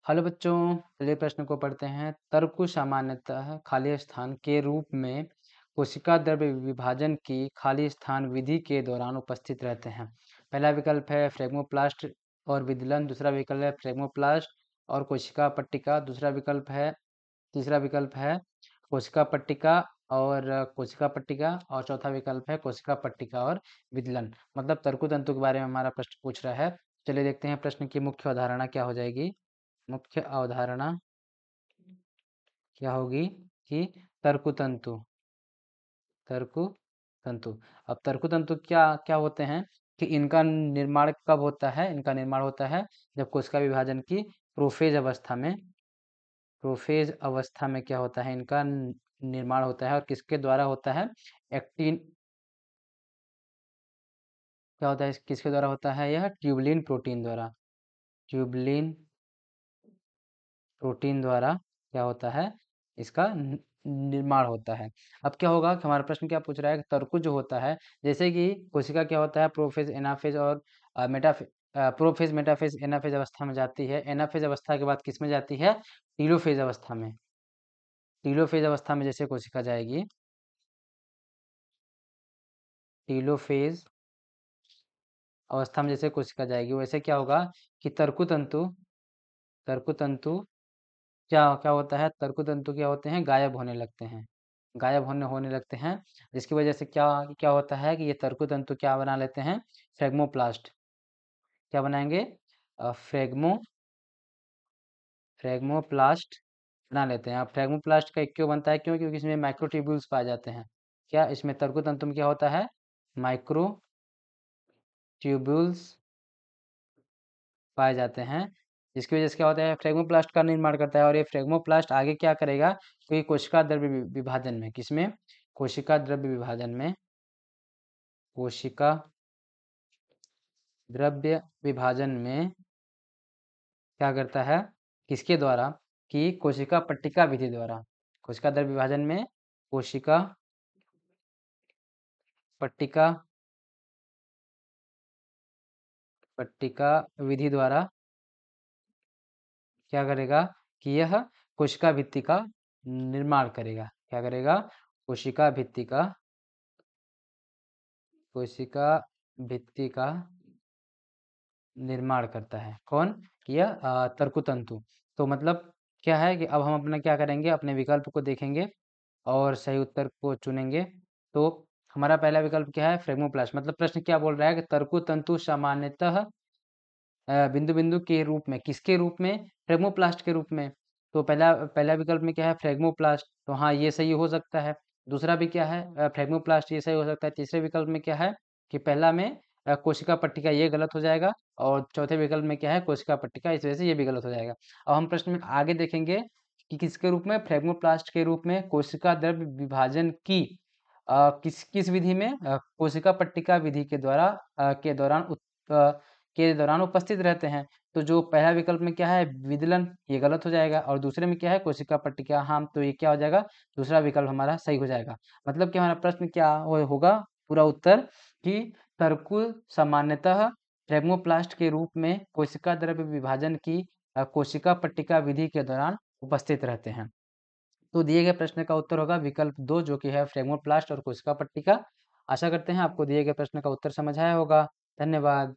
Hello बच्चों, चलिए प्रश्न को पढ़ते हैं। तर्क सामान्यतः खाली स्थान के रूप में कोशिका द्रव्य विभाजन की खाली स्थान विधि के दौरान उपस्थित रहते हैं। पहला विकल्प है फ्रेगमोप्लास्ट और विदलन, दूसरा विकल्प है फ्रेगमोप्लास्ट और कोशिका पट्टिका, तीसरा विकल्प है कोशिका पट्टिका और कोशिका पट्टिका, और चौथा विकल्प है कोशिका पट्टिका और विदलन। मतलब तर्क तंतु के बारे में हमारा प्रश्न पूछ रहा है। चलिए देखते हैं प्रश्न की मुख्य अवधारणा क्या हो जाएगी। मुख्य अवधारणा क्या होगी कि तर्कुतंतु तर्कुतंतु अब तर्कुतंतु क्या क्या होते हैं कि इनका निर्माण कब होता है। इनका निर्माण होता है जब कोशिका विभाजन की प्रोफेज अवस्था में क्या होता है, इनका निर्माण होता है। और किसके द्वारा होता है? एक्टिन क्या होता है, किसके द्वारा होता है? यह ट्यूबलिन प्रोटीन द्वारा, ट्यूबलिन प्रोटीन द्वारा क्या होता है, इसका निर्माण होता है। अब क्या होगा कि हमारा प्रश्न क्या पूछ रहा है कि तर्कु जो होता है, जैसे कि कोशिका क्या होता है, प्रोफेज एनाफेज और मेटाफेज, प्रोफेज मेटाफेज एनाफेज अवस्था में जाती है। एनाफेज अवस्था के बाद किस में जाती है? टीलोफेज अवस्था में। टीलोफेज अवस्था में जैसे कोशिका जाएगी, टीलोफेज अवस्था में जैसे कोशिका जाएगी, वैसे क्या होगा कि तर्कुतंतु क्या क्या होता है, तर्कुतंतु क्या होते हैं, गायब होने लगते हैं, गायब होने लगते हैं। जिसकी वजह से क्या क्या होता है कि ये तर्कुतंतु क्या बना लेते हैं? फ्रेगमोप्लास्ट। क्या बनाएंगे? फ्रेगमो फ्रेगमोप्लास्ट बना लेते हैं। अब फ्रेगमोप्लास्ट का एक क्यों बनता है? क्योंकि इसमें माइक्रोट्यूब्यूल्स पाए जाते हैं। क्या इसमें तर्कुतंतु में क्या होता है? माइक्रोट्यूब्यूल्स पाए जाते हैं। जिसकी वजह से क्या होता है, फ्रेगमोप्लास्ट का निर्माण करता है। और ये फ्रेगमोप्लास्ट आगे क्या करेगा, क्योंकि कोशिका द्रव्य विभाजन में, किसमें? कोशिका द्रव्य विभाजन में, कोशिका द्रव्य विभाजन में क्या करता है, किसके द्वारा? कि कोशिका पट्टिका विधि द्वारा। कोशिका द्रव्य विभाजन में कोशिका पट्टिका पट्टिका विधि द्वारा क्या करेगा कि यह कोशिका भित्ति का निर्माण करेगा। क्या करेगा? कोशिका भित्ति का कोशिका भित्ति का निर्माण करता है। कौन? यह तर्कुतंतु। तो मतलब क्या है कि अब हम अपना क्या करेंगे, अपने विकल्प को देखेंगे और सही उत्तर को चुनेंगे। तो हमारा पहला विकल्प क्या है? फ्रेगमोप्लास्ट। मतलब प्रश्न क्या बोल रहा है कि तर्कुतंतु सामान्यतः बिंदु बिंदु के रूप में, किसके रूप में? फ्रेगमोप्लास्ट के रूप में। तो पहला पहला विकल्प में क्या है? फ्रेगमोप्लास्ट। तो हाँ, ये सही हो सकता है। दूसरा भी क्या है? फ्रेगमोप्लास्ट, ये सही हो सकता है। तीसरे विकल्प में क्या है कि पहला में कोशिका पट्टिका, ये गलत हो जाएगा। और चौथे विकल्प में क्या है? कोशिका पट्टिका, इस वजह से ये भी गलत हो जाएगा। अब हम प्रश्न में आगे देखेंगे कि किसके रूप में? फ्रेगमोप्लास्ट के रूप में कोशिका द्रव्य विभाजन की किस किस विधि में? कोशिका पट्टिका विधि के द्वारा के दौरान उपस्थित रहते हैं। तो जो पहला विकल्प में क्या है, विदलन, ये गलत हो जाएगा। और दूसरे में क्या है? कोशिका पट्टिका। हाँ, तो ये क्या हो जाएगा? दूसरा विकल्प हमारा सही हो जाएगा। मतलब कि हमारा प्रश्न क्या होगा, पूरा उत्तर कि तर्कुल सामान्यतः फ्रेगमोप्लास्ट के रूप में कोशिका द्रव्य विभाजन की कोशिका पट्टिका विधि के दौरान उपस्थित रहते हैं। तो दिए गए प्रश्न का उत्तर होगा विकल्प 2, जो कि है फ्रेगमोप्लास्ट और कोशिका पट्टिका। आशा करते हैं आपको दिए गए प्रश्न का उत्तर समझ आया होगा। धन्यवाद।